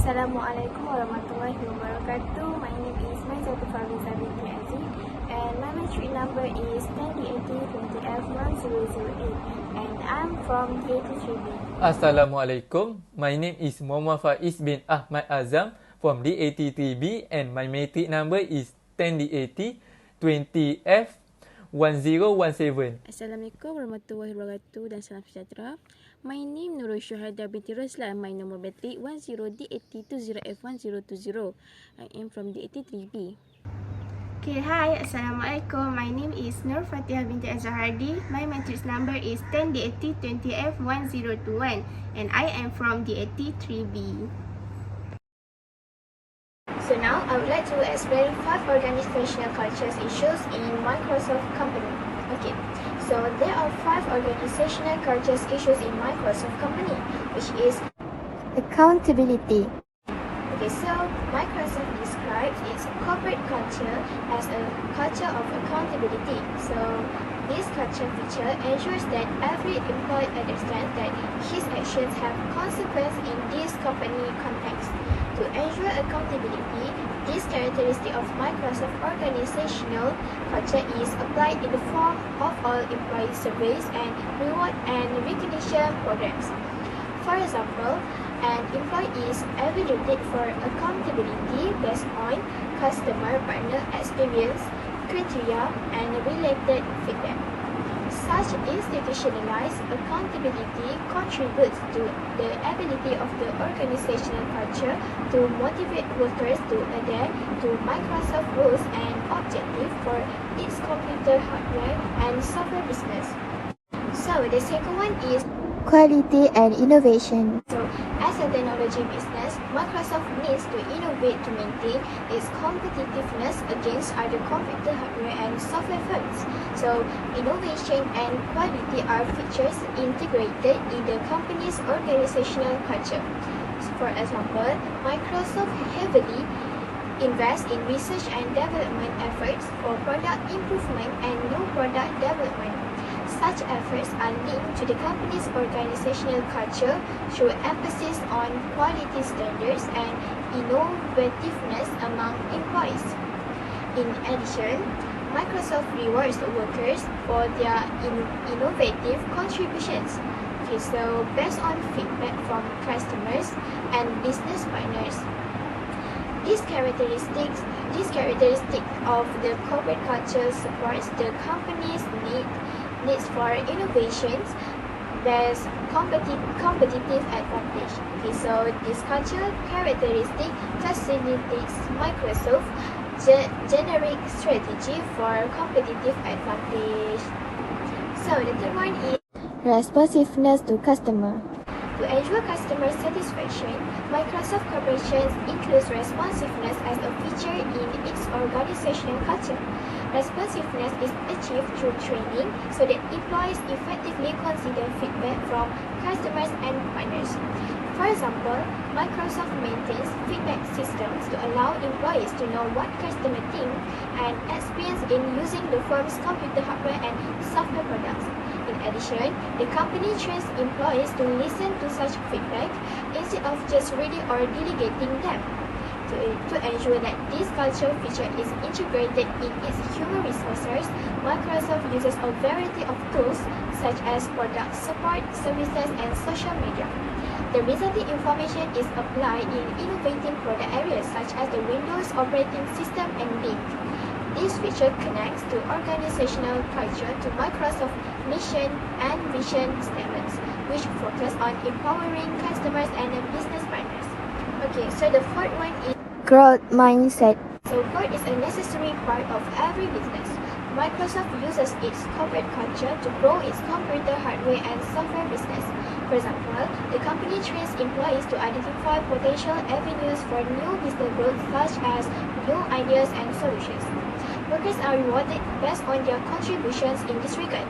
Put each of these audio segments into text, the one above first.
Assalamualaikum warahmatullahi wabarakatuh. My name is MAIZATUL binti AZID and my matric number is 10D8020F1008 and I'm from D83B. Assalamualaikum. My name is Muhammad FAIZ bin AHMAD AZAM from D83B and my matric number is 10D8020F1017. Assalamualaikum warahmatullahi wabarakatuh dan salam sejahtera. My name NURUL SUHAIDA binti ROSLAN. My number battery 10D8020F1020. I am from D83B. Okay, hi, Assalamualaikum. My name is FATIHAH binti HARDI. My matrix number is 10D8020F1021 and I am from D83B. So now I would like to explain 5 organizational cultures issues in Microsoft company. Okay, so there are 5 organizational cultures issues in Microsoft company, which is accountability. Okay, so Microsoft describes its corporate culture as a culture of accountability. So this culture feature ensures that every employee understands that his actions have consequence in this company context. To ensure accountability, this characteristic of Microsoft organizational culture is applied in the form of all employee surveys and reward and recognition programs. For example, an employee is evaluated for accountability based on customer partner experience, criteria, and related feedback. Such institutionalized accountability contributes to the ability of the organizational culture to motivate workers to adhere to Microsoft rules and objectives for its computer hardware and software business. So the second one is quality and innovation. So as a technology business, Microsoft needs to innovate to maintain its competitiveness against other computer hardware and software firms. So innovation and quality are features integrated in the company's organizational culture. So for example, Microsoft heavily invests in research and development efforts for product improvement and new product development. Such efforts are linked to the company's organizational culture through emphasis on quality standards and innovativeness among employees. In addition, Microsoft rewards workers for their innovative contributions. Okay, so based on feedback from customers and business partners. These characteristics of the corporate culture supports the company's needs for innovations based competitive advantage. Okay, so this culture characteristic facilitates Microsoft's generic strategy for competitive advantage. So the third one is responsiveness to customer. To ensure customer satisfaction, Microsoft Corporation includes responsiveness as a feature in its organizational culture. Responsiveness is achieved through training so that employees effectively consider feedback from customers and partners. For example, Microsoft maintains feedback systems to allow employees to know what customers think and experience in using the firm's computer hardware and software products. In addition, the company trains employees to listen to such feedback instead of just reading or delegating them. To ensure that this culture feature is integrated in its human resources, Microsoft uses a variety of tools such as product support, services, and social media. The resulting information is applied in innovating product areas such as the Windows operating system and Bing. This feature connects to organizational culture to Microsoft mission and vision statements, which focus on empowering customers and business partners. Okay, so the fourth one is growth mindset. So growth is a necessary part of every business. Microsoft uses its corporate culture to grow its computer hardware and software business. For example, the company trains employees to identify potential avenues for new business growth such as new ideas and solutions. Workers are rewarded based on their contributions in this regard.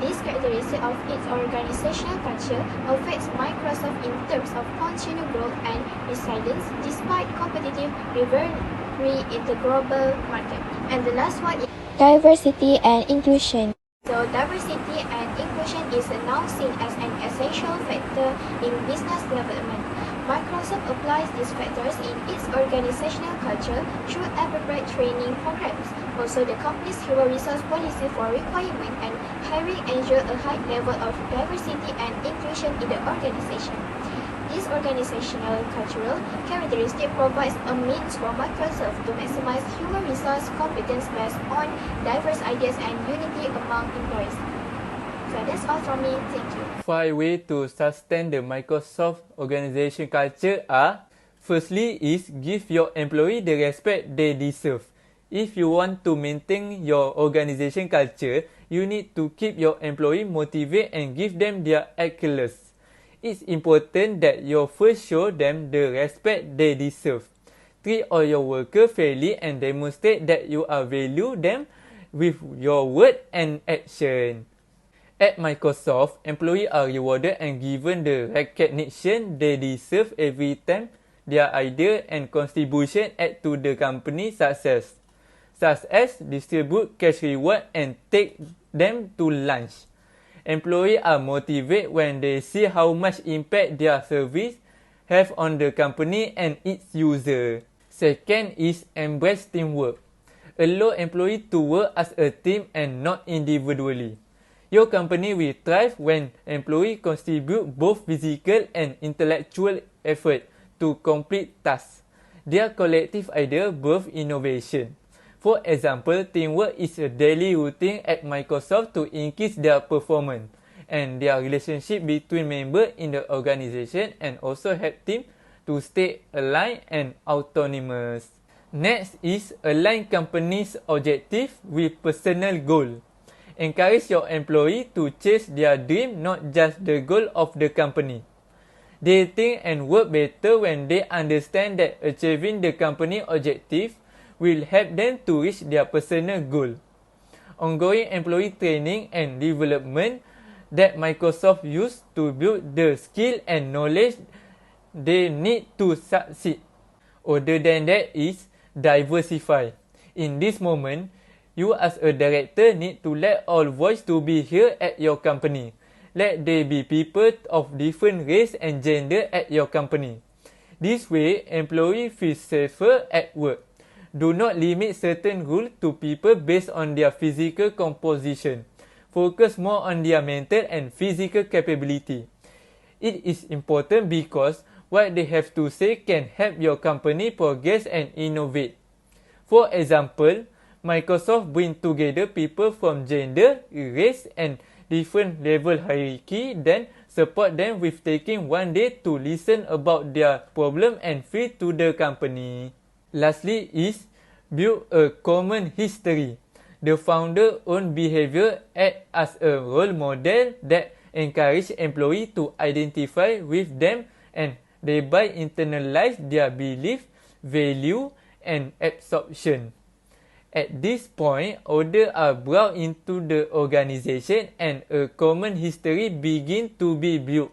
This characteristic of its organizational culture affects Microsoft in terms of continued growth and resilience despite competitive rivalry in the global market. And the last one is diversity and inclusion. So diversity and inclusion is now seen as an essential factor in business development. Microsoft applies these factors in its organizational culture through appropriate training programs. Also, the company's human resource policy for requirement and hiring ensure a high level of diversity and inclusion in the organization. This organizational cultural characteristic provides a means for Microsoft to maximize human resource competence based on diverse ideas and unity among employees. So that's all from me. Thank you. 5 ways to sustain the Microsoft organization culture are: firstly is give your employee the respect they deserve. If you want to maintain your organization culture, you need to keep your employee motivated and give them their accolades. It's important that you first show them the respect they deserve. Treat all your workers fairly and demonstrate that you are value them with your word and action. At Microsoft, employees are rewarded and given the recognition they deserve every time their idea and contribution add to the company's success, such as distribute cash reward and take them to lunch. Employees are motivated when they see how much impact their service have on the company and its user. Second is embrace teamwork. Allow employees to work as a team and not individually. Your company will thrive when employees contribute both physical and intellectual effort to complete tasks. Their collective idea birth innovation. For example, teamwork is a daily routine at Microsoft to increase their performance and their relationship between members in the organization, and also help team to stay aligned and autonomous. Next is align company's objective with personal goal. Encourage your employee to chase their dream, not just the goal of the company. They think and work better when they understand that achieving the company objective will help them to reach their personal goal. Ongoing employee training and development that Microsoft use to build the skill and knowledge they need to succeed. Other than that is diversify. In this moment, you as a director need to let all voice to be heard at your company. Let there be people of different race and gender at your company. This way, employees feel safer at work. Do not limit certain rules to people based on their physical composition. Focus more on their mental and physical capability. It is important because what they have to say can help your company progress and innovate. For example, Microsoft bring together people from gender, race and different level hierarchy, then support them with taking one day to listen about their problem and feed to the company. Lastly is build a common history. The founder own behavior act as a role model that encourage employees to identify with them and thereby internalize their belief, value and absorption. At this point, orders are brought into the organization and a common history begin to be built.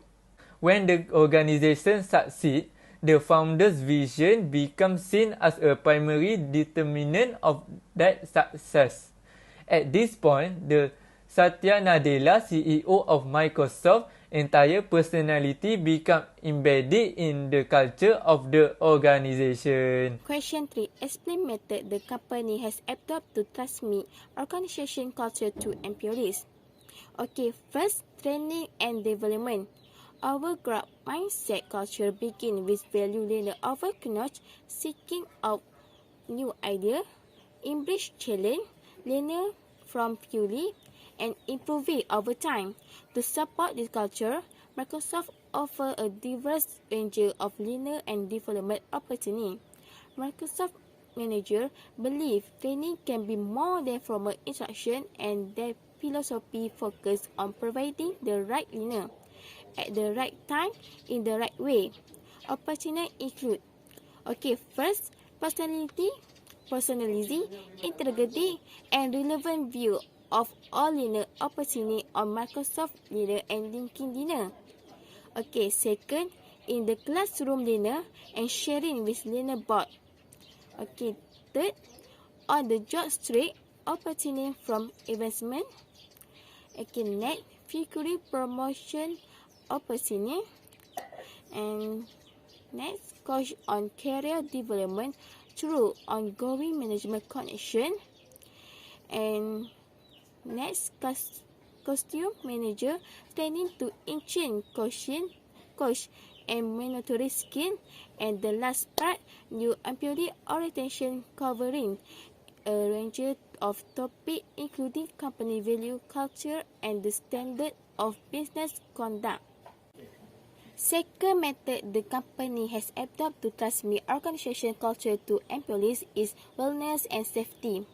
When the organization succeeds, the founder's vision becomes seen as a primary determinant of that success. At this point, the Satya Nadella, CEO of Microsoft, entire personality become embedded in the culture of the organization. Question 3. Explain method the company has adopted to transmit organization culture to employees. Okay, first, training and development. Our growth mindset culture begin with value learner over knowledge, seeking out new idea, embrace challenge, learner from purely, and improving over time. To support this culture, Microsoft offers a diverse range of learner and development opportunities. Microsoft managers believe training can be more than formal instruction, and their philosophy focuses on providing the right learner at the right time in the right way. Opportunities include, first, personality, integrity, and relevant view of all learner opportunity on Microsoft Learner and LinkedIn Learner. Second, in the classroom learner and sharing with learner board. Third, on the job street opportunity from investment. Next, figuring promotion opportunity. And Next, coach on career development through ongoing management connection. And next, costume manager training to enhance coach and monetary skill. And the last part, new employee orientation covering a range of topics including company value, culture, and the standard of business conduct. Second method the company has adopted to transmit organization culture to employees is wellness and safety.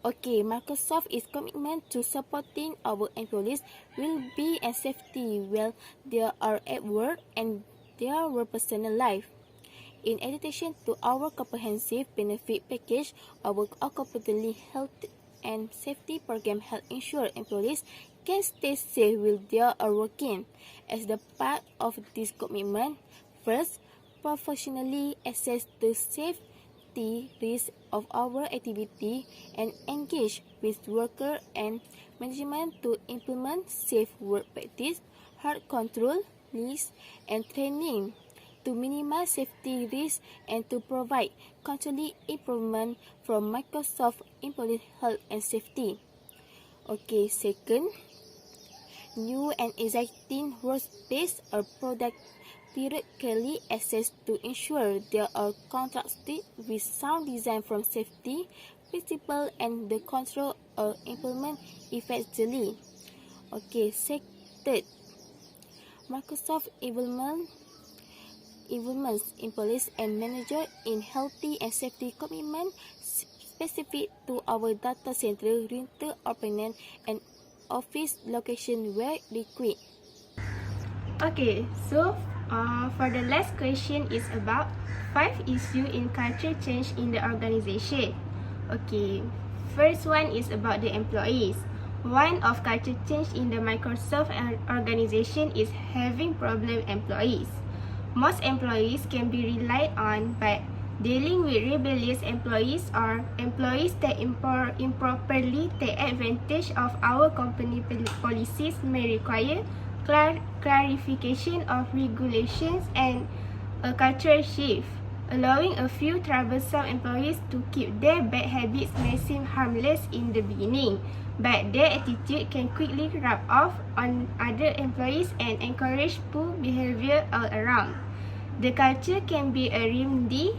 Okay, Microsoft is commitment to supporting our employees' well-being and safety while they are at work and their personal life. In addition to our comprehensive benefit package, our occupational health and safety program help ensure employees can stay safe while they are working. As the part of this commitment, first, professionally assess the safety risks of our activity and engage with worker and management to implement safe work practice, hard control, lists, and training to minimize safety risks and to provide continually improvement from Microsoft employee health and safety. Okay, second, new and existing workspace or product periodically assessed to ensure they are contrasted with sound design from safety principle and the control or implement effectively. Okay, third, Microsoft involvements employees and manager in healthy and safety commitment specific to our data center, rental apartment, and office location where required. Okay, so for the last question is about 5 issues in culture change in the organization. Okay, first one is about the employees. One of culture change in the Microsoft organization is having problem employees. Most employees can be relied on, but dealing with rebellious employees or employees that improperly take advantage of our company policies may require clarification of regulations and a cultural shift. Allowing a few troublesome employees to keep their bad habits may seem harmless in the beginning, but their attitude can quickly rub off on other employees and encourage poor behavior all around. The culture can be a remedy.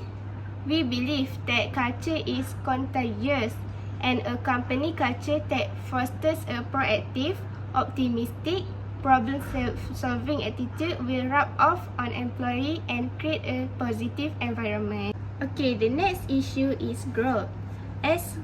We believe that culture is contagious, and a company culture that fosters a proactive, optimistic, problem-solving attitude will rub off on employees and create a positive environment. Okay, the next issue is growth. As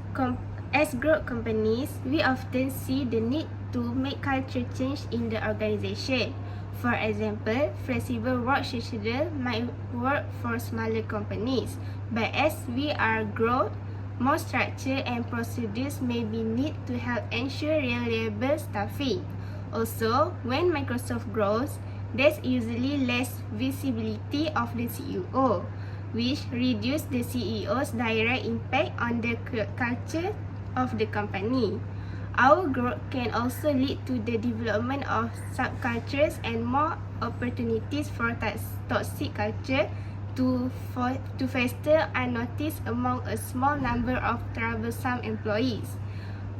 growth companies, we often see the need to make culture change in the organization. For example, flexible work schedule might work for smaller companies, but as we are growth, more structure and procedures may be needed to help ensure reliable staffing. Also, when Microsoft grows, there's usually less visibility of the CEO, which reduces the CEO's direct impact on the culture of the company. Our growth can also lead to the development of subcultures and more opportunities for toxic culture to fester unnoticed among a small number of troublesome employees.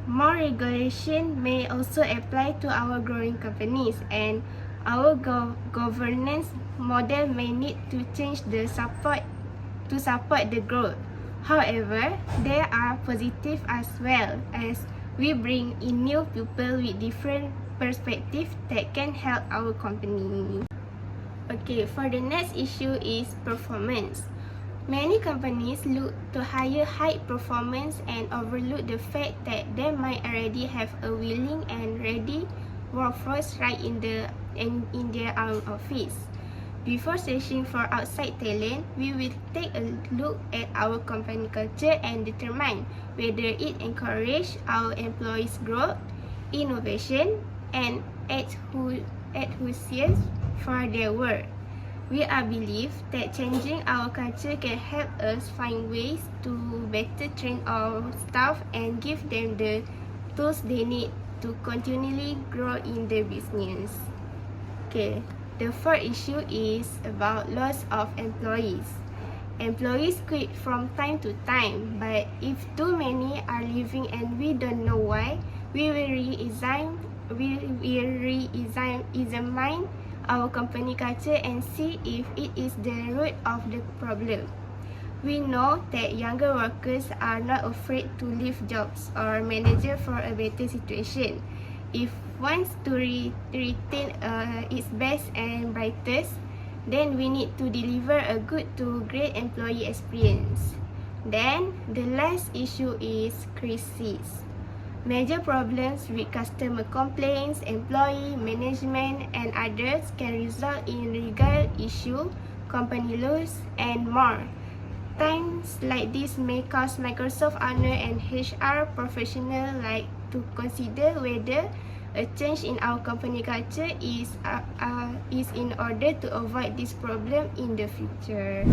More regulation may also apply to our growing companies, and our governance model may need to change to support the growth. However, there are positives as well, as we bring in new people with different perspectives that can help our company. Okay, for the next issue is performance. Many companies look to hire high performance and overlook the fact that they might already have a willing and ready workforce right in their own office. Before searching for outside talent, we will take a look at our company culture and determine whether it encourages our employees' growth, innovation, and enthusiasm for their work. We believe that changing our culture can help us find ways to better train our staff and give them the tools they need to continually grow in their business. Okay, The fourth issue is about loss of employees. Employees quit from time to time, but if too many are leaving and we don't know why, we will examine our company culture and see if it is the root of the problem. We know that younger workers are not afraid to leave jobs or manager for a better situation. If wants to retain its best and brightest, then we need to deliver a good to great employee experience. Then the last issue is crisis. Major problems with customer complaints, employee management, and others can result in legal issue, company loss, and more. Times like this may cause Microsoft owner and HR professional like to consider whether a change in our company culture is in order to avoid this problem in the future.